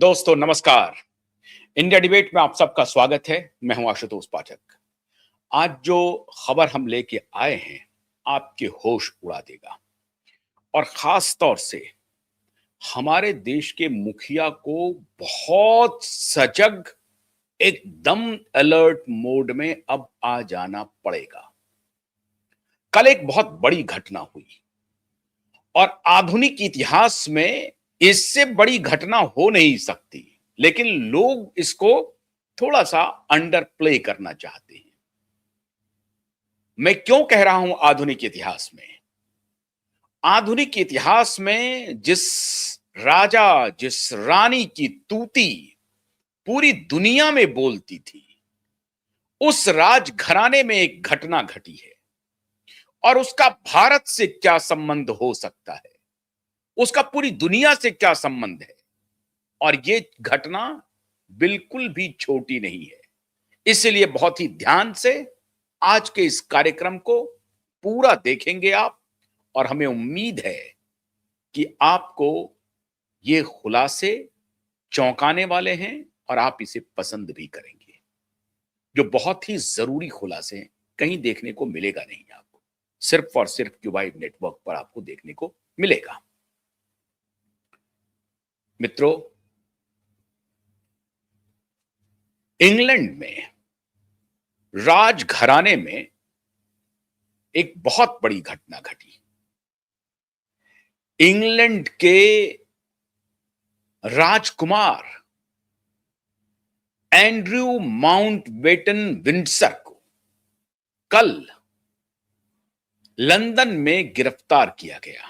दोस्तों नमस्कार। India debate में आप सबका स्वागत है। मैं हूं आशुतोष पाठक। आज जो खबर हम लेके आए हैं आपके होश उड़ा देगा और खास तौर से हमारे देश के मुखिया को बहुत सजग, एकदम अलर्ट मोड में अब आ जाना पड़ेगा। कल एक बहुत बड़ी घटना हुई और आधुनिक इतिहास में इससे बड़ी घटना हो नहीं सकती, लेकिन लोग इसको थोड़ा सा अंडर प्ले करना चाहते हैं। मैं क्यों कह रहा हूं आधुनिक इतिहास में? आधुनिक इतिहास में जिस राजा, जिस रानी की तूती पूरी दुनिया में बोलती थी, उस राजघराने में एक घटना घटी है और उसका भारत से क्या संबंध हो सकता है, उसका पूरी दुनिया से क्या संबंध है। और ये घटना बिल्कुल भी छोटी नहीं है। इसलिए बहुत ही ध्यान से आज के इस कार्यक्रम को पूरा देखेंगे आप, और हमें उम्मीद है कि आपको ये खुलासे चौंकाने वाले हैं और आप इसे पसंद भी करेंगे। जो बहुत ही जरूरी खुलासे हैं, कहीं देखने को मिलेगा नहीं आपको, सिर्फ और सिर्फ क्यूबाइड नेटवर्क पर आपको देखने को मिलेगा। मित्रों, इंग्लैंड में राजघराने में एक बहुत बड़ी घटना घटी। इंग्लैंड के राजकुमार एंड्रयू माउंटबेटन विंडसर को कल लंदन में गिरफ्तार किया गया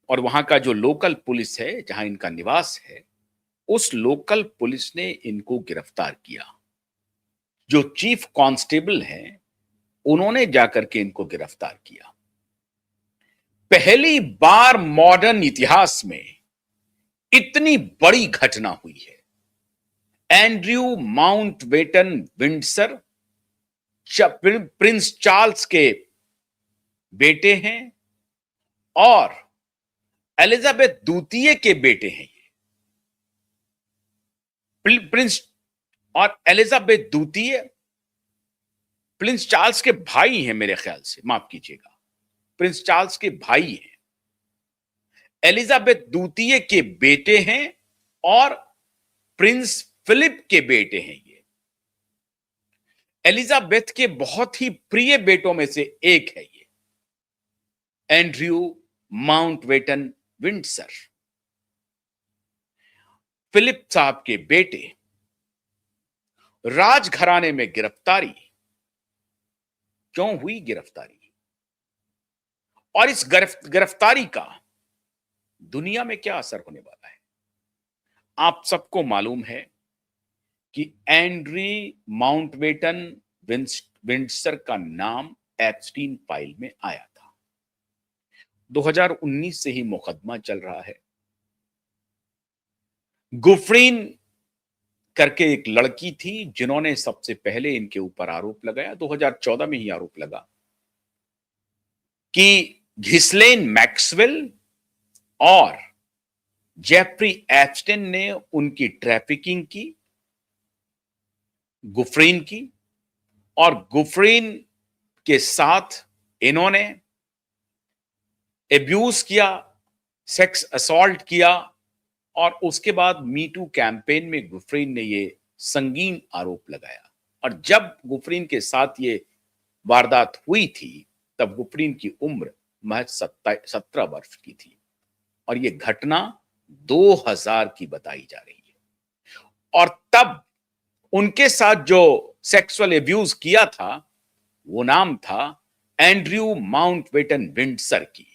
और वहां का जो लोकल पुलिस है, जहां इनका निवास है, उस लोकल पुलिस ने इनको गिरफ्तार किया। जो चीफ कांस्टेबल हैं, उन्होंने जाकर के इनको गिरफ्तार किया। पहली बार मॉडर्न इतिहास में इतनी बड़ी घटना हुई है। Andrew Mountbatten Windsor Prince Charles के बेटे हैं और एलिजाबेथ द्वितीय के बेटे हैं। ये प्रिंस और एलिजाबेथ द्वितीय प्रिंस चार्ल्स के भाई हैं, मेरे ख्याल से, माफ कीजिएगा, प्रिंस चार्ल्स के भाई हैं। एलिजाबेथ द्वितीय के बेटे हैं और प्रिंस फिलिप के बेटे हैं। ये एलिजाबेथ के बहुत ही प्रिय बेटों में से एक है ये एंड्रयू माउंटबेटन विंडसर। फिलिप साहब के बेटे। राजघराने में गिरफ्तारी क्यों हुई? गिरफ्तारी और इस गिरफ्तारी का दुनिया में क्या असर होने वाला है? आप सबको मालूम है कि एंड्री माउंटबेटन विंडसर का नाम एप्स्टीन फाइल में आया था। 2019 से ही मुकदमा चल रहा है। गुफरीन करके एक लड़की थी जिन्होंने सबसे पहले इनके ऊपर आरोप लगाया। 2014 में ही आरोप लगा कि घिस्लेन मैक्सवेल और जेफरी एप्स्टेन ने उनकी ट्रैफिकिंग की, गुफरीन की, और गुफरीन के साथ इन्होंने एब्यूज किया, सेक्स असॉल्ट किया, और उसके बाद मीटू कैंपेन में गुफरीन ने ये संगीन आरोप लगाया। और जब गुफरीन के साथ ये वारदात हुई थी, तब गुफरीन की उम्र महज 17 वर्ष की थी और ये घटना 2000 की बताई जा रही है। और तब उनके साथ जो सेक्सुअल एब्यूज किया था, वो नाम था एंड्रयू माउंटबेटन विंडसर की,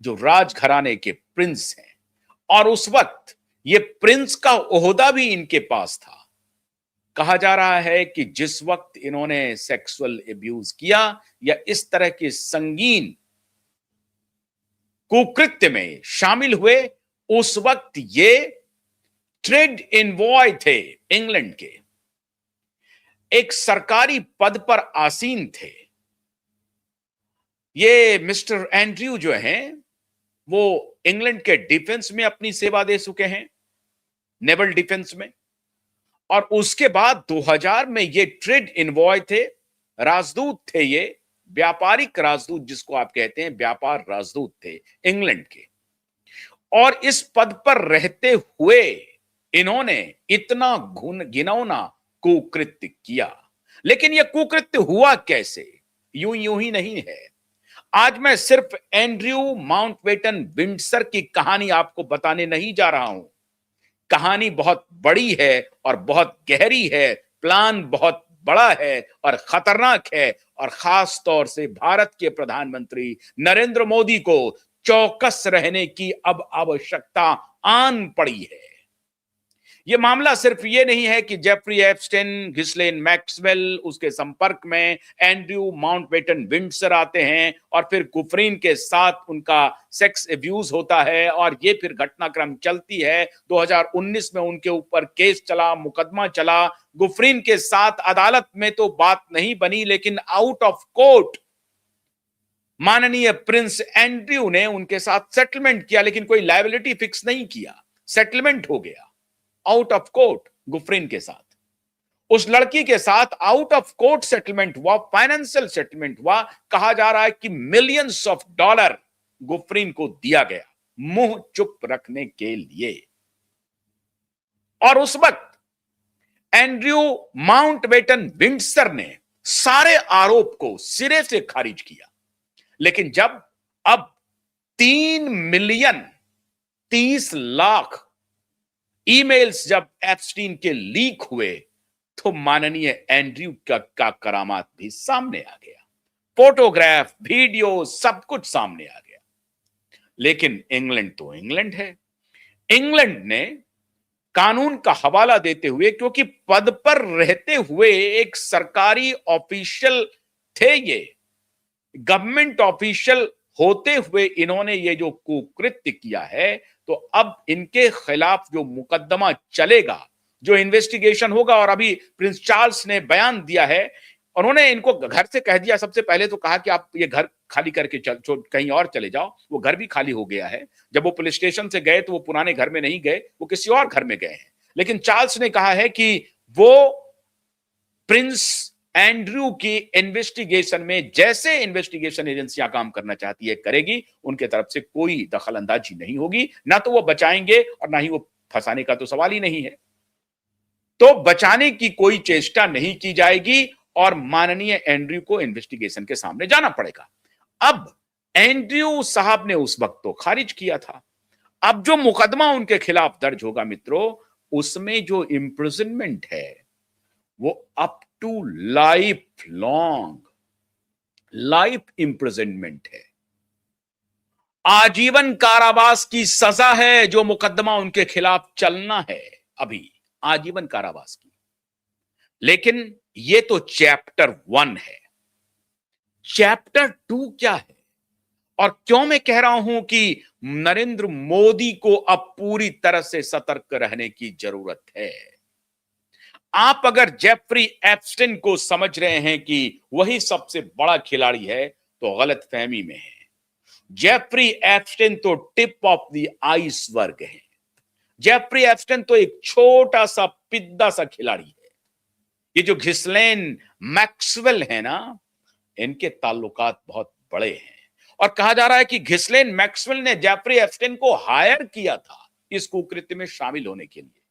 जो राजघराने के प्रिंस हैं। और उस वक्त ये प्रिंस का ओहदा भी इनके पास था। कहा जा रहा है कि जिस वक्त इन्होंने सेक्सुअल एब्यूज किया या इस तरह के संगीन कुकृत्य में शामिल हुए, उस वक्त ये ट्रेड इनवॉय थे, इंग्लैंड के एक सरकारी पद पर आसीन थे। ये मिस्टर एंड्रयू जो हैं, वो इंग्लैंड के डिफेंस में अपनी सेवा दे चुके हैं, नेवल डिफेंस में। और उसके बाद 2000 में ये ट्रेड इनवॉय थे, राजदूत थे, ये व्यापारिक राजदूत जिसको आप कहते हैं, व्यापार राजदूत थे इंग्लैंड के। और इस पद पर रहते हुए इन्होंने इतना घिनौना कुकृत्य किया। लेकिन यह कुकृत्य हुआ कैसे? यूं यूं ही नहीं है। आज मैं सिर्फ एंड्रयू माउंटबेटन विंडसर की कहानी आपको बताने नहीं जा रहा हूं। कहानी बहुत बड़ी है और बहुत गहरी है, प्लान बहुत बड़ा है और खतरनाक है। और खास तौर से भारत के प्रधानमंत्री नरेंद्र मोदी को चौकस रहने की अब आवश्यकता आन पड़ी है। यह मामला सिर्फ ये नहीं है कि जेफरी एप्स्टेन, घिस्लेन मैक्सवेल, उसके संपर्क में एंड्रयू माउंटबेटन विंडसर आते हैं और फिर गुफरीन के साथ उनका सेक्स एब्यूज होता है और ये फिर घटनाक्रम चलती है। 2019 में उनके ऊपर केस चला, मुकदमा चला। गुफरीन के साथ अदालत में तो बात नहीं बनी, लेकिन आउट ऑफ कोर्ट माननीय प्रिंस एंड्रयू ने उनके साथ सेटलमेंट किया, लेकिन कोई लायबिलिटी फिक्स नहीं किया। सेटलमेंट हो गया आउट ऑफ कोर्ट गुफरीन के साथ। उस लड़की के साथ आउट ऑफ कोर्ट सेटलमेंट हुआ, फाइनेंशियल सेटलमेंट हुआ। कहा जा रहा है कि मिलियंस ऑफ डॉलर गुफरीन को दिया गया मुंह चुप रखने के लिए। और उस वक्त एंड्रयू माउंटबेटन विंडसर ने सारे आरोप को सिरे से खारिज किया। लेकिन जब अब 3 मिलियन 30 लाख ईमेल्स जब एप्स्टीन के लीक हुए, तो माननीय एंड्रयू का करामात भी सामने आ गया। फोटोग्राफ, वीडियो, सब कुछ सामने आ गया। लेकिन इंग्लैंड तो इंग्लैंड है। इंग्लैंड ने कानून का हवाला देते हुए, क्योंकि पद पर रहते हुए एक सरकारी ऑफिशियल थे, ये गवर्नमेंट ऑफिशियल होते हुए इन्होंने ये जो कुकृत्य किया है, तो अब इनके खिलाफ जो मुकदमा चलेगा, जो इन्वेस्टिगेशन होगा, और अभी प्रिंस चार्ल्स ने बयान दिया है। उन्होंने इनको घर से कह दिया, सबसे पहले तो कहा कि आप ये घर खाली करके कहीं और चले जाओ। वो घर भी खाली हो गया है। जब वो पुलिस स्टेशन से गए तो वो पुराने घर में नहीं गए, वो किसी और घर में गए हैं। लेकिन चार्ल्स ने कहा है कि वो प्रिंस एंड्रयू की इन्वेस्टिगेशन में जैसे इन्वेस्टिगेशन एजेंसियां काम करना चाहती है करेगी, उनके तरफ से कोई दखल अंदाजी नहीं होगी। ना तो वो बचाएंगे और ना ही वो फंसाने का तो सवाल ही नहीं है। तो बचाने की कोई चेष्टा नहीं की जाएगी और माननीय एंड्रयू को इन्वेस्टिगेशन के सामने जाना पड़ेगा। अब एंड्रयू साहब ने उस वक्त तो खारिज किया था। अब जो मुकदमा उनके खिलाफ दर्ज होगा मित्रों, उसमें जो इंप्रिजनमेंट है वो अप टू लाइफ इंप्रिजनमेंट है। आजीवन कारावास की सजा है जो मुकदमा उनके खिलाफ चलना है, अभी आजीवन कारावास की। लेकिन ये तो चैप्टर 1 है। चैप्टर 2 क्या है? और क्यों मैं कह रहा हूं कि नरेंद्र मोदी को अब पूरी तरह से सतर्क रहने की जरूरत है। आप अगर जेफरी एप्स्टेन को समझ रहे हैं कि वही सबसे बड़ा खिलाड़ी है, तो गलत फहमी में है। जेफरी एप्स्टेन तो टिप ऑफ द आइसबर्ग है। जेफरी एप्स्टेन तो एक छोटा सा पिद्दा सा खिलाड़ी है। ये जो घिस्लेन मैक्सवेल है ना, इनके ताल्लुकात बहुत बड़े हैं। और कहा जा रहा है कि घिस्लेन मैक्सवेल ने जेफरी एप्स्टेन को हायर किया था इस कुकृत्य में शामिल होने के लिए।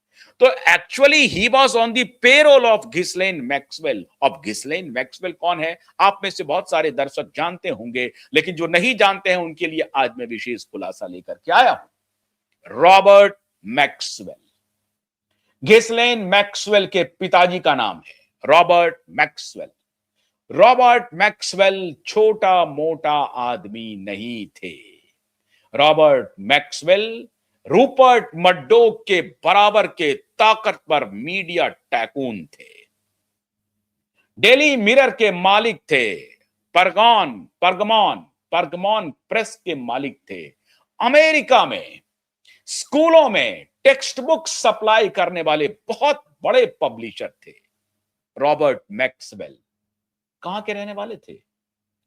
तो actually he was on the payroll of Ghislaine Maxwell. अब घिस्लेन मैक्सवेल कौन है? आप में से बहुत सारे दर्शक जानते होंगे, लेकिन जो नहीं जानते हैं उनके लिए आज मैं विशेष खुलासा लेकर के आया हूं। रॉबर्ट मैक्सवेल, घिस्लेन मैक्सवेल के पिताजी का नाम है रॉबर्ट मैक्सवेल। रॉबर्ट मैक्सवेल छोटा मोटा आदमी नहीं थे। रॉबर्ट मैक्सवेल रूपर्ट मर्डोक के बराबर के ताकतवर मीडिया टैकून थे। डेली मिरर के मालिक थे। परगमॉन प्रेस के मालिक थे। अमेरिका में स्कूलों में टेक्स्ट बुक सप्लाई करने वाले बहुत बड़े पब्लिशर थे। रॉबर्ट मैक्सवेल कहां के रहने वाले थे?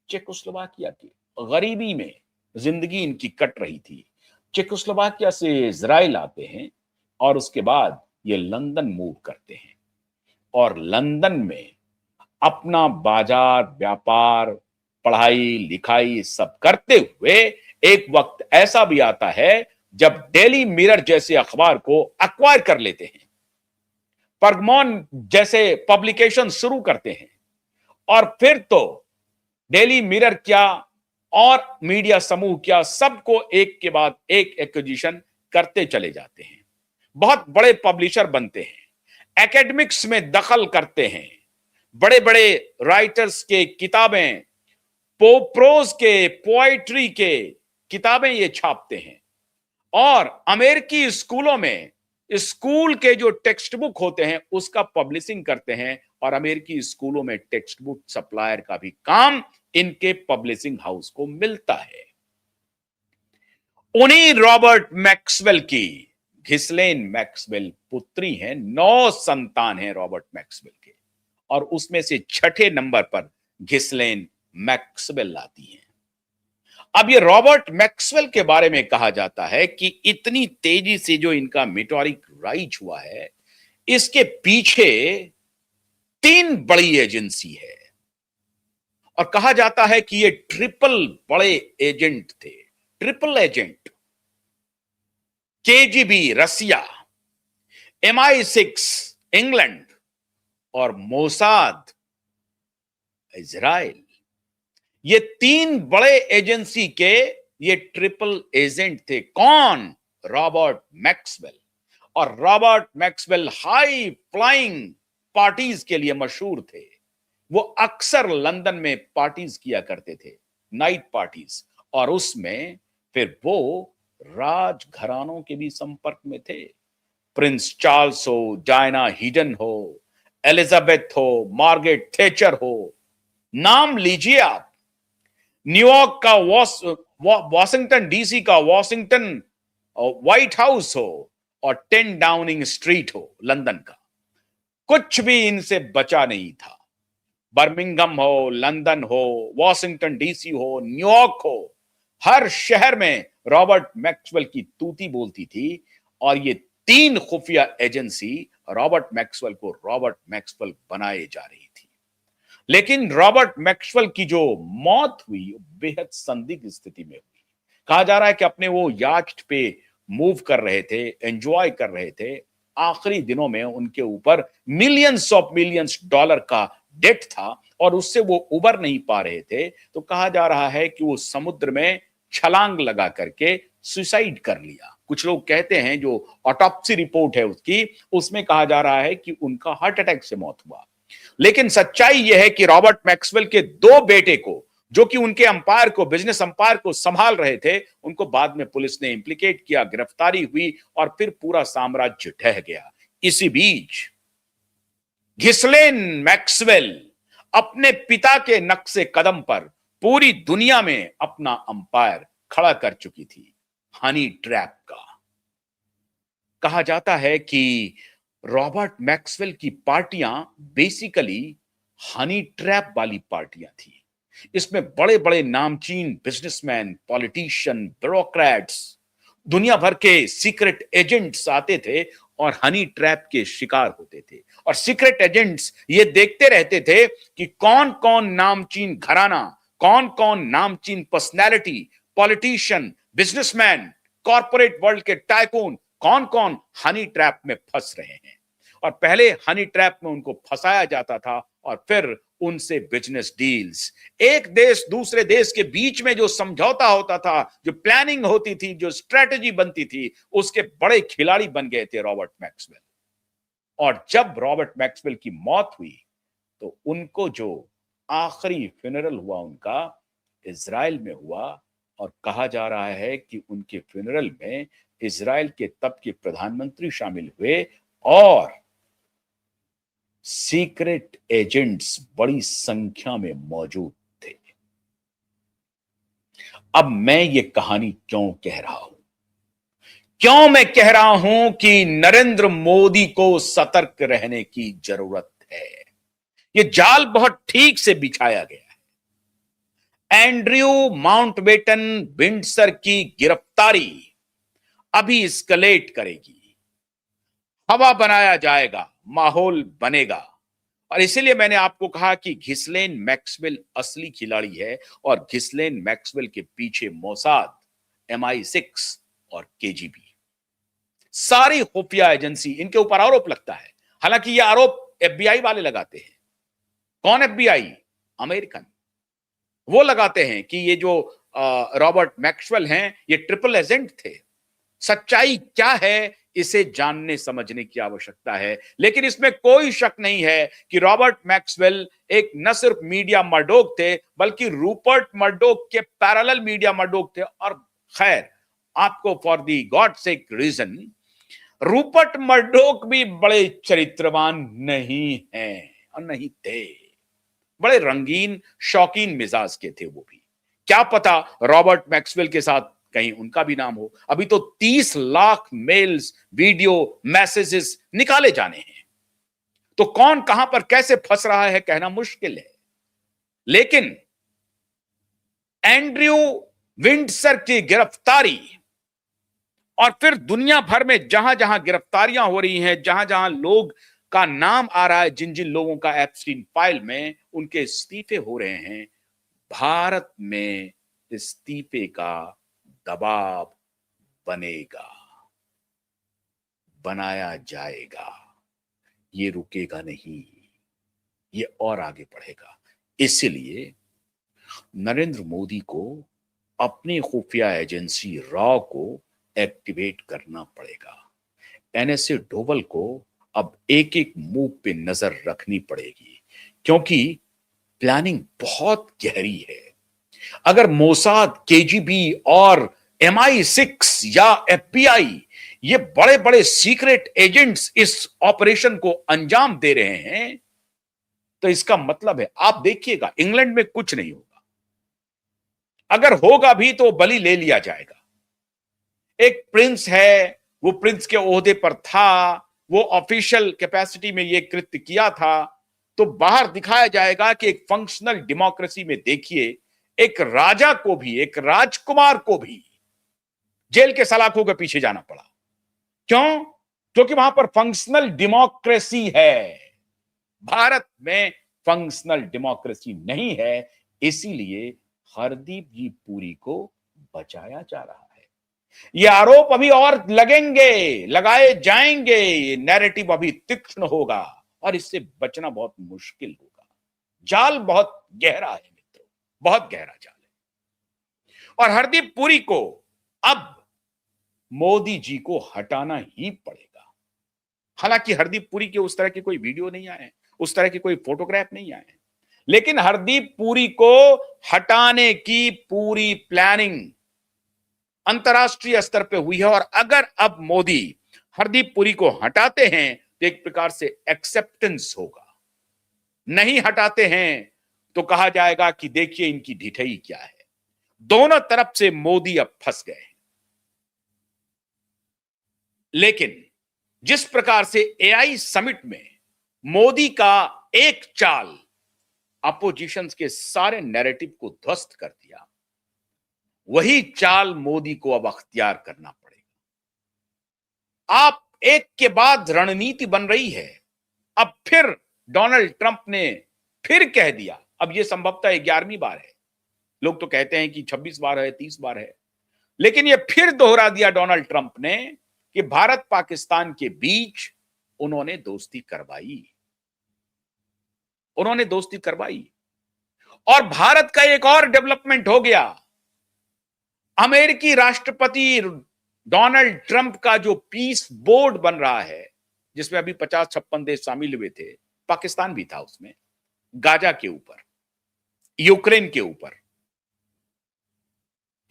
चेकोस्लोवाकिया के। गरीबी में जिंदगी इनकी कट रही थी। चेकोस्लोवाकिया से इजराइल आते हैं और उसके बाद ये लंदन मूव करते हैं और लंदन में अपना बाजार, व्यापार, पढ़ाई लिखाई सब करते हुए एक वक्त ऐसा भी आता है जब डेली मिरर जैसे अखबार को एक्वायर कर लेते हैं, परगमोन जैसे पब्लिकेशन शुरू करते हैं और फिर तो डेली मिरर क्या और मीडिया समूह क्या, सबको एक के बाद एक एक्विजिशन करते चले जाते हैं। बहुत बड़े पब्लिशर बनते हैं, एकेडमिक्स में दखल करते हैं, बड़े बड़े राइटर्स के किताबें, प्रोज के, पोएट्री के किताबें ये छापते हैं और अमेरिकी स्कूलों में स्कूल के जो टेक्स्ट बुक होते हैं उसका पब्लिशिंग करते हैं और अमेरिकी स्कूलों में टेक्स्ट बुक सप्लायर का भी काम इनके पब्लिशिंग हाउस को मिलता है। उन्हीं रॉबर्ट मैक्सवेल की घिस्लेन मैक्सवेल पुत्री हैं। 9 संतान हैं रॉबर्ट मैक्सवेल के और उसमें से छठे नंबर पर घिस्लेन मैक्सवेल आती हैं। अब ये रॉबर्ट मैक्सवेल के बारे में कहा जाता है कि इतनी तेजी से जो इनका मेटोरिक राइज हुआ है, इसके पीछे 3 बड़ी एजेंसी है और कहा जाता है कि ये ट्रिपल बड़े एजेंट थे। ट्रिपल एजेंट, केजीबी रसिया, MI6 इंग्लैंड और मोसाद इजराइल, ये 3 बड़े एजेंसी के ये ट्रिपल एजेंट थे। कौन? Robert Maxwell. और Robert Maxwell high flying parties के लिए मशहूर थे। वो अक्सर लंदन में पार्टीज किया करते थे, नाइट पार्टीज, और उसमें फिर वो राजघरानों के भी संपर्क में थे। प्रिंस चार्ल्स हो, डायना हीडन हो, एलिजाबेथ हो, मार्गरेट थैचर हो, नाम लीजिए आप। न्यूयॉर्क का वॉशिंगटन डीसी का वॉशिंगटन व्हाइट हाउस हो और 10 डाउनिंग स्ट्रीट हो लंदन का, कुछ भी इनसे बचा नहीं था। बर्मिंघम हो, लंदन हो, वॉशिंगटन डीसी हो, न्यूयॉर्क हो, हर शहर में रॉबर्ट मैक्सवेल की तूती बोलती थी और ये 3 खुफिया एजेंसी रॉबर्ट मैक्सवेल को रॉबर्ट मैक्सवेल बनाए जा रही थी। लेकिन रॉबर्ट मैक्सवेल की जो मौत हुई बेहद संदिग्ध स्थिति में हुई। कहा जा रहा है कि अपने वो याcht पे मूव कर रहे थे, एंजॉय कर रहे थे, आखिरी दिनों में उनके ऊपर मिलियंस ऑफ मिलियंस डॉलर का डेट था और उससे वो उबर नहीं पा रहे थे। तो कहा जा रहा है कि वो समुद्र में छलांग लगा करके सुसाइड कर लिया। कुछ लोग कहते हैं, जो ऑटोप्सी रिपोर्ट है उसकी, उसमें कहा जा रहा है कि उनका हार्ट अटैक से मौत हुआ। लेकिन सच्चाई यह है कि रॉबर्ट मैक्सवेल के 2 बेटे को, जो कि उनके अंपायर को, बिजनेस अंपायर को संभाल रहे थे, उनको बाद में पुलिस ने इंप्लीकेट किया, गिरफ्तारी हुई और फिर पूरा साम्राज्य ढह गया। इसी बीच घिस्लेन मैक्सवेल अपने पिता के नक्शे कदम पर पूरी दुनिया में अपना अंपायर खड़ा कर चुकी थी, हनी ट्रैप का। कहा जाता है कि रॉबर्ट मैक्सवेल की पार्टियां बेसिकली हनी ट्रैप वाली पार्टियां थी। इसमें बड़े बड़े नामचीन बिजनेसमैन, पॉलिटिशियन, ब्यूरोक्रेट्स, दुनिया भर के सीक्रेट एजेंट्स आते थे और हनी ट्रैप के शिकार होते थे। और सीक्रेट एजेंट्स ये देखते रहते थे कि कौन कौन नामचीन घराना, कौन कौन नामचीन personality, politician, businessman, corporate world के टाइकून, कौन कौन हनी ट्रैप में फंस रहे हैं। और पहले हनी ट्रैप में उनको फंसाया जाता था और फिर उनसे बिजनेस डील्स, एक देश दूसरे देश के बीच में जो समझौता होता था, जो प्लानिंग होती थी, जो स्ट्रेटजी बनती थी, उसके बड़े खिलाड़ी बन गए थे रॉबर्ट मैक्सवेल। और जब रॉबर्ट मैक्सवेल की मौत हुई तो उनको जो आखिरी फ्यूनरल हुआ उनका इजराइल में हुआ और कहा जा रहा है कि उनके फ्यूनरल में इजराइल के तब के प्रधानमंत्री शामिल हुए और सीक्रेट एजेंट्स बड़ी संख्या में मौजूद थे। अब मैं ये कहानी क्यों कह रहा हूं? क्यों मैं कह रहा हूं कि नरेंद्र मोदी को सतर्क रहने की जरूरत है। ये जाल बहुत ठीक से बिछाया गया एंड्रयू माउंटबेटन विंडसर की गिरफ्तारी अभी एस्केलेट करेगी, हवा बनाया जाएगा, माहौल बनेगा। और इसीलिए मैंने आपको कहा कि घिस्लेन मैक्सवेल असली खिलाड़ी है और घिस्लेन मैक्सवेल के पीछे मोसाद, MI6 और KGB, सारी खुफिया एजेंसी, इनके ऊपर आरोप लगता है। हालांकि यह आरोप FBI वाले लगाते हैं। कौन FBI? अमेरिकन। वो लगाते हैं कि ये जो रॉबर्ट मैक्सवेल हैं, ये ट्रिपल एजेंट थे। सच्चाई क्या है, इसे जानने समझने की आवश्यकता है। लेकिन इसमें कोई शक नहीं है कि रॉबर्ट मैक्सवेल एक न सिर्फ मीडिया मर्डोक थे, बल्कि रूपर्ट मर्डोक के पैरेलल मीडिया मर्डोक थे। और खैर, आपको for the God sake reason, Rupert Murdoch भी बड़े चरित्रवान नहीं हैं और नहीं थे। बड़े रंगीन शौकीन मिजाज के थे वो भी। क्या पता रॉबर्ट मैक्सवेल के साथ कहीं उनका भी नाम हो। अभी तो 30 लाख मेल्स, वीडियो, मैसेजेस निकाले जाने हैं। तो कौन कहां पर कैसे फंस रहा है कहना मुश्किल है। लेकिन एंड्रयू विंडसर की गिरफ्तारी और फिर दुनिया भर में जहां जहां गिरफ्तारियां हो रही हैं, जहां जहां लोग का नाम आ रहा है, जिन जिन लोगों का एप्स्टीन फाइल में, उनके इस्तीफे हो रहे हैं, भारत में इस्तीफे का दबाव बनेगा, बनाया जाएगा। ये रुकेगा नहीं, ये और आगे बढ़ेगा। इसलिए नरेंद्र मोदी को अपनी खुफिया एजेंसी रॉ को एक्टिवेट करना पड़ेगा। NSA डोवल को अब एक एक मूव पे नजर रखनी पड़ेगी, क्योंकि प्लानिंग बहुत गहरी है। अगर मोसाद, KGB और MI6 या FBI, ये बड़े बड़े सीक्रेट एजेंट्स इस ऑपरेशन को अंजाम दे रहे हैं, तो इसका मतलब है, आप देखिएगा, इंग्लैंड में कुछ नहीं होगा। अगर होगा भी तो बलि ले लिया जाएगा। एक प्रिंस है, वो प्रिंस के ओहदे पर था, वो ऑफिशियल कैपेसिटी में ये कृत्य किया था, तो बाहर दिखाया जाएगा कि एक फंक्शनल डेमोक्रेसी में देखिए, एक राजा को भी, एक राजकुमार को भी जेल के सलाखों के पीछे जाना पड़ा। क्यों? क्योंकि वहां पर फंक्शनल डेमोक्रेसी है। भारत में फंक्शनल डेमोक्रेसी नहीं है, इसीलिए हरदीप जी पुरी को बचाया जा रहा है। ये आरोप अभी और लगेंगे, लगाए जाएंगे, ये नैरेटिव अभी तीक्ष्ण होगा और इससे बचना बहुत मुश्किल होगा। जाल बहुत गहरा है मित्रों, बहुत गहरा जाल है। और हरदीप पुरी को अब मोदी जी को हटाना ही पड़ेगा। हालांकि हरदीप पुरी के उस तरह के कोई वीडियो नहीं आए, उस तरह के कोई फोटोग्राफ नहीं आए, लेकिन हरदीप पुरी को हटाने की पूरी प्लानिंग अंतरराष्ट्रीय स्तर पे हुई है। और अगर अब मोदी हरदीप पुरी को हटाते हैं तो एक प्रकार से एक्सेप्टेंस होगा, नहीं हटाते हैं तो कहा जाएगा कि देखिए इनकी ढिठई क्या है। दोनों तरफ से मोदी अब फंस गए। लेकिन जिस प्रकार से AI समिट में मोदी का एक चाल अपोजिशंस के सारे नैरेटिव को ध्वस्त कर दिया, वही चाल मोदी को अब अख्तियार करना पड़ेगा। आप एक के बाद रणनीति बन रही है। अब फिर डोनाल्ड ट्रंप ने फिर कह दिया, अब यह संभवतः 11वीं बार है, लोग तो कहते हैं कि 26 बार है, 30 बार है, लेकिन यह फिर दोहरा दिया डोनाल्ड ट्रंप ने कि भारत पाकिस्तान के बीच उन्होंने दोस्ती करवाई, उन्होंने दोस्ती करवाई। और भारत का एक और डेवलपमेंट हो गया। अमेरिकी राष्ट्रपति डोनाल्ड ट्रंप का जो पीस बोर्ड बन रहा है, जिसमें अभी 50-56 देश शामिल हुए थे, पाकिस्तान भी था उसमें, गाजा के ऊपर, यूक्रेन के ऊपर,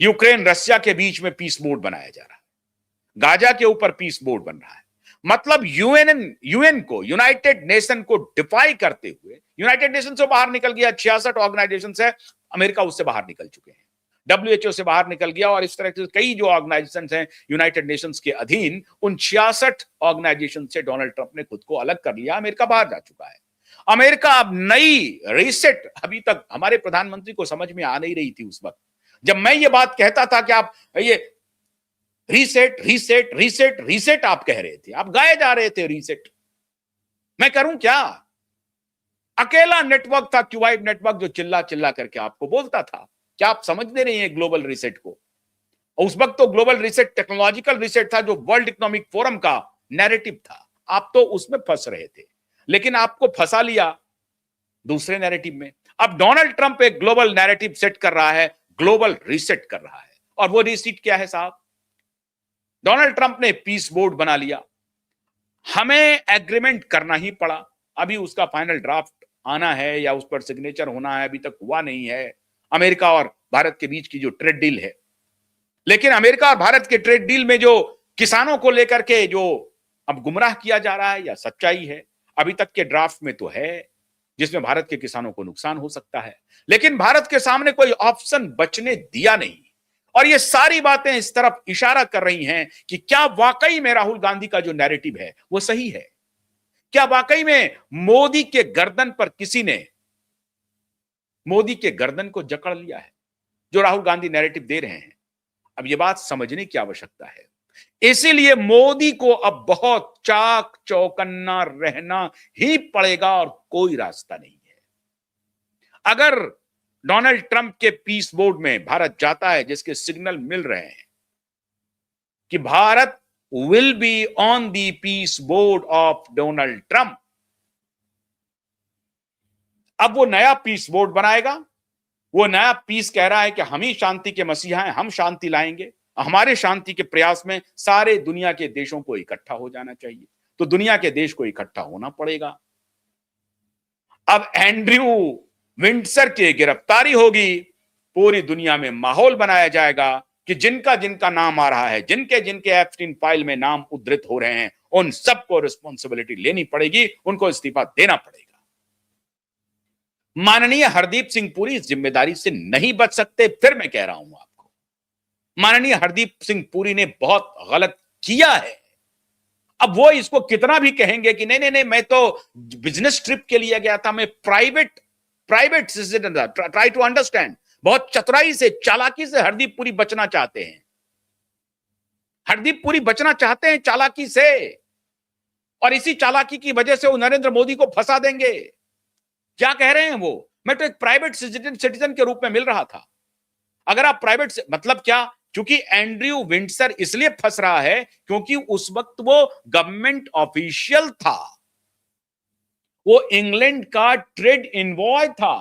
यूक्रेन रशिया के बीच में पीस बोर्ड बनाया जा रहा है, गाजा के ऊपर पीस बोर्ड बन रहा है। मतलब यूएन को, यूनाइटेड नेशन को डिफाई करते हुए, यूनाइटेड नेशन से बाहर निकल गया। 66 ऑर्गेनाइजेशन है, अमेरिका उससे बाहर निकल चुके हैं, WHO से बाहर निकल गया, और इस तरह के कई जो ऑर्गेनाइजेशंस हैं यूनाइटेड नेशंस के अधीन, उन 66 ऑर्गेनाइजेशन से डोनाल्ड ट्रंप ने खुद को अलग कर लिया, अमेरिका बाहर जा चुका है। अमेरिका अब नई रीसेट, अभी तक हमारे प्रधानमंत्री को समझ में आ नहीं रही थी उस वक्त जब मैं ये बात कहता था कि आप ये रीसेट रीसेट रीसेट रीसेट आप कह रहे थे, आप गाए जा रहे थे रीसेट। मैं करूं क्या? अकेला नेटवर्क था क्यूबाइड नेटवर्क जो चिल्ला चिल्ला करके आपको बोलता था। क्या आप समझ नहीं रहे हैं ग्लोबल रीसेट को? उस वक्त तो ग्लोबल रीसेट टेक्नोलॉजिकल रीसेट था जो वर्ल्ड इकोनॉमिक फोरम का नैरेटिव था। आप तो उसमें फंस रहे थे, लेकिन आपको फंसा लिया दूसरे नैरेटिव में। अब डोनाल्ड ट्रंप एक ग्लोबल नैरेटिव सेट कर रहा है, ग्लोबल रीसेट कर रहा है। और वो रीसेट क्या है साहब? डोनाल्ड ट्रंप ने पीस बोर्ड बना लिया, हमें एग्रीमेंट करना ही पड़ा। अभी उसका फाइनल ड्राफ्ट आना है या उस पर सिग्नेचर होना है, अभी तक हुआ नहीं है। अमेरिका और भारत के बीच की जो ट्रेड डील है, लेकिन अमेरिका और भारत के ट्रेड डील में जो किसानों को लेकर के जो अब गुमराह किया जा रहा है या सच्चाई है, अभी तक के ड्राफ्ट में तो है जिसमें भारत के किसानों को नुकसान हो सकता है, लेकिन भारत के सामने कोई ऑप्शन बचने दिया नहीं। और ये सारी बातें इस तरफ इशारा कर रही हैं कि क्या वाकई में राहुल गांधी का जो नैरेटिव है वो सही है? क्या वाकई में मोदी के गर्दन पर किसी ने मोदी के गर्दन को जकड़ लिया है जो राहुल गांधी नैरेटिव दे रहे हैं? अब ये बात समझने की आवश्यकता है। इसीलिए मोदी को अब बहुत चाक चौकन्ना रहना ही पड़ेगा और कोई रास्ता नहीं है। अगर डोनाल्ड ट्रंप के पीस बोर्ड में भारत जाता है, जिसके सिग्नल मिल रहे हैं कि Bharat will be on the peace board of Donald Trump, अब वो नया पीस बोर्ड बनाएगा। वो नया पीस कह रहा है कि हम ही शांति के मसीहा हैं, हम शांति लाएंगे। हमारे शांति के प्रयास में सारे दुनिया के देशों को इकट्ठा हो जाना चाहिए, तो दुनिया के देश को इकट्ठा होना पड़ेगा। अब एंड्रयू विंडसर की गिरफ्तारी होगी, पूरी दुनिया में माहौल बनाया जाएगा कि जिनका जिनका नाम आ रहा है, जिनके जिनके एप्स्टीन फाइल में नाम उद्धृत हो रहे हैं, उन सबको रिस्पॉन्सिबिलिटी लेनी पड़ेगी, उनको इस्तीफा देना पड़ेगा। माननीय हरदीप सिंह पुरी इस जिम्मेदारी से नहीं बच सकते। फिर मैं कह रहा हूं आपको, माननीय हरदीप सिंह पुरी ने बहुत गलत किया है। अब वो इसको कितना भी कहेंगे कि नहीं नहीं नहीं, मैं तो बिजनेस ट्रिप के लिए गया था, मैं प्राइवेट सिटीजन था। Try to understand. बहुत चतुराई से, चालाकी से हरदीप पुरी बचना चाहते हैं। हरदीप पुरी बचना चाहते हैं चालाकी से, और इसी चालाकी की वजह से वो नरेंद्र मोदी को फंसा देंगे। क्या कह रहे हैं वो? मैं तो एक प्राइवेट सिटीजन के रूप में मिल रहा था। अगर आप प्राइवेट मतलब क्या? क्योंकि एंड्रयू विंडसर इसलिए फंस रहा है क्योंकि उस वक्त वो गवर्नमेंट ऑफिशियल था, वो इंग्लैंड का ट्रेड इनवॉय था,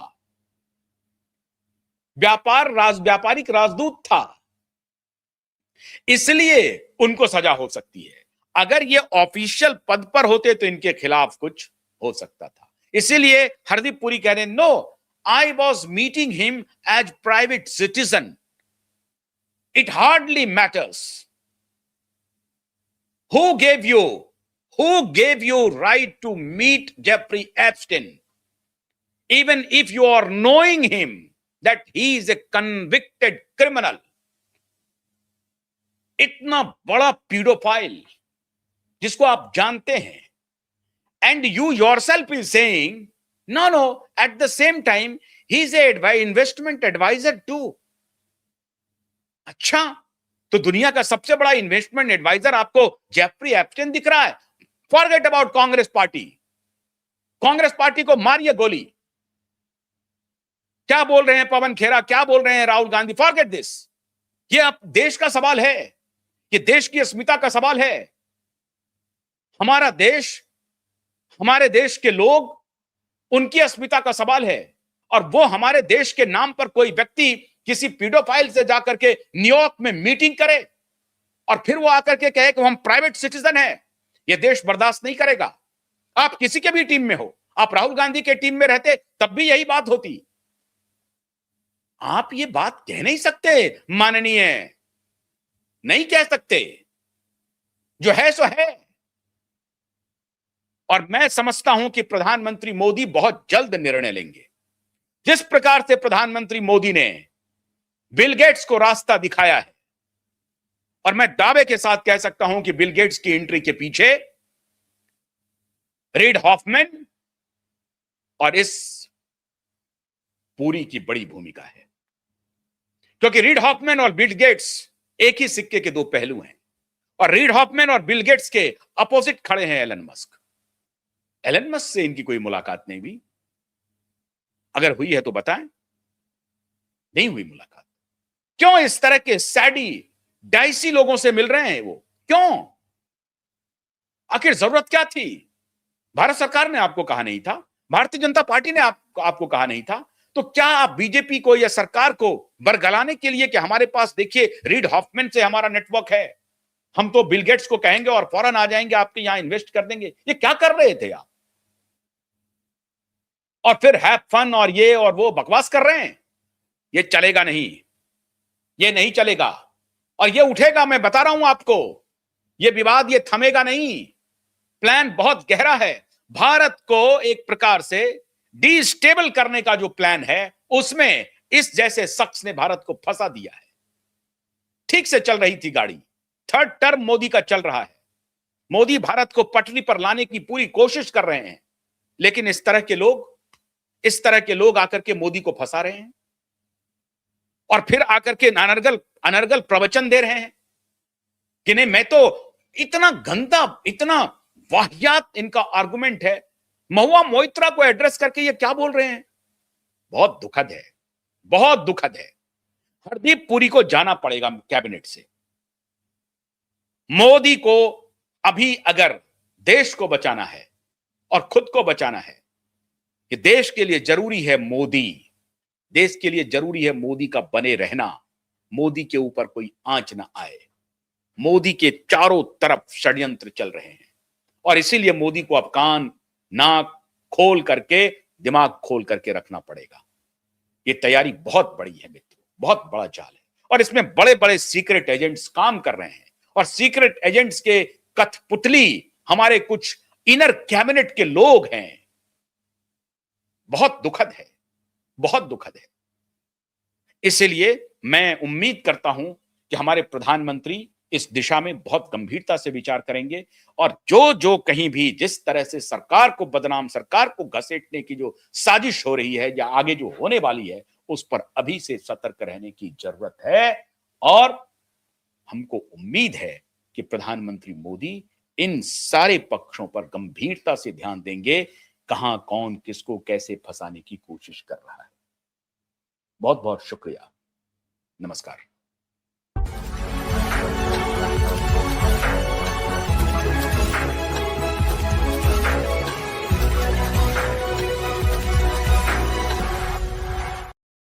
व्यापारिक राजदूत था, इसलिए उनको सजा हो सकती है। अगर ये ऑफिशियल पद पर होते तो इनके खिलाफ कुछ हो सकता था। इसीलिए हरदीप पुरी कह रहे हैं, no, I was meeting him as private citizen, it hardly matters who gave you right to meet Jeffrey Epstein, even if you are knowing him that he is a convicted criminal. इतना बड़ा paedophile जिसको आप जानते हैं, and you yourself is saying no, at the same time he is a investment advisor too. अच्छा, तो दुनिया का सबसे बड़ा इन्वेस्टमेंट एडवाइजर आपको जेफरी एप्स्टाइन दिख रहा है? फॉरगेट अबाउट कांग्रेस पार्टी को मारिए गोली। क्या बोल रहे हैं पवन खेरा, क्या बोल रहे हैं राहुल गांधी? Forget this. ये अब देश का सवाल है, ये देश की अस्मिता का सवाल है। हमारा देश, हमारे देश के लोग, उनकी अस्मिता का सवाल है। और वो हमारे देश के नाम पर कोई व्यक्ति किसी पीडोफाइल से जाकर के न्यूयॉर्क में मीटिंग करे और फिर वो आकर के कहे कि हम प्राइवेट सिटीजन हैं, ये देश बर्दाश्त नहीं करेगा। आप किसी के भी टीम में हो, आप राहुल गांधी के टीम में रहते तब भी यही बात होती। आप ये बात कह नहीं सकते, माननीय, नहीं कह सकते। जो है सो है। और मैं समझता हूं कि प्रधानमंत्री मोदी बहुत जल्द निर्णय लेंगे। जिस प्रकार से प्रधानमंत्री मोदी ने बिल गेट्स को रास्ता दिखाया है, और मैं दावे के साथ कह सकता हूं कि बिल गेट्स की एंट्री के पीछे रीड हॉफमैन, और इस पूरी की बड़ी भूमिका है, क्योंकि रीड हॉफमैन और बिल गेट्स एक ही सिक्के के दो पहलू हैं, और रीड हॉफमैन और बिल गेट्स के अपोजिट खड़े हैं एलन मस्क। एलन मस्क से इनकी कोई मुलाकात नहीं हुई, अगर हुई है तो बताएं। नहीं हुई मुलाकात। क्यों इस तरह के सैडी डाइसी लोगों से मिल रहे हैं वो? क्यों? आखिर जरूरत क्या थी? भारत सरकार ने आपको कहा नहीं था, भारतीय जनता पार्टी ने आपको कहा नहीं था, तो क्या आप बीजेपी को या सरकार को बरगलाने के लिए कि हमारे पास देखिए रीड हॉफमैन से हमारा नेटवर्क है, हम तो बिल गेट्स को कहेंगे और फौरन आ जाएंगे आपके यहां इन्वेस्ट कर देंगे, ये क्या कर रहे थे आप? और फिर हैव फन और ये और वो बकवास कर रहे हैं। ये चलेगा नहीं, ये नहीं चलेगा, और ये उठेगा, मैं बता रहा हूं आपको। ये विवाद ये थमेगा नहीं। प्लान बहुत गहरा है। भारत को एक प्रकार से डिस्टेबल करने का जो प्लान है, उसमें इस जैसे शख्स ने भारत को फंसा दिया है। ठीक से चल रही थी गाड़ी, थर्ड टर्म मोदी का चल रहा है, मोदी भारत को पटरी पर लाने की पूरी कोशिश कर रहे हैं, लेकिन इस तरह के लोग आकर के मोदी को फंसा रहे हैं और फिर आकर के अनर्गल अनर्गल प्रवचन दे रहे हैं कि नहीं, मैं तो इतना गंदा, इतना वाहियात इनका आर्गुमेंट है। महुआ मोइत्रा को एड्रेस करके ये क्या बोल रहे हैं? बहुत दुखद है, बहुत दुखद है। हरदीप पुरी को जाना पड़ेगा कैबिनेट से। मोदी को अभी अगर देश को बचाना है और खुद को बचाना है, कि देश के लिए जरूरी है मोदी, देश के लिए जरूरी है मोदी का बने रहना, मोदी के ऊपर कोई आंच ना आए। मोदी के चारों तरफ षड्यंत्र चल रहे हैं और इसीलिए मोदी को अब कान नाक खोल करके, दिमाग खोल करके रखना पड़ेगा। ये तैयारी बहुत बड़ी है मित्रों, बहुत बड़ा जाल है, और इसमें बड़े बड़े सीक्रेट एजेंट्स काम कर रहे हैं, और सीक्रेट एजेंट्स के कठपुतली हमारे कुछ इनर कैबिनेट के लोग हैं। बहुत दुखद है, बहुत दुखद है। इसलिए मैं उम्मीद करता हूं कि हमारे प्रधानमंत्री इस दिशा में बहुत गंभीरता से विचार करेंगे, और जो जो कहीं भी जिस तरह से सरकार को बदनाम, सरकार को घसीटने की जो साजिश हो रही है या आगे जो होने वाली है, उस पर अभी से सतर्क रहने की जरूरत है। और हमको उम्मीद है कि प्रधानमंत्री मोदी इन सारे पक्षों पर गंभीरता से ध्यान देंगे, कहां कौन किसको कैसे फंसाने की कोशिश कर रहा है। बहुत बहुत शुक्रिया। नमस्कार।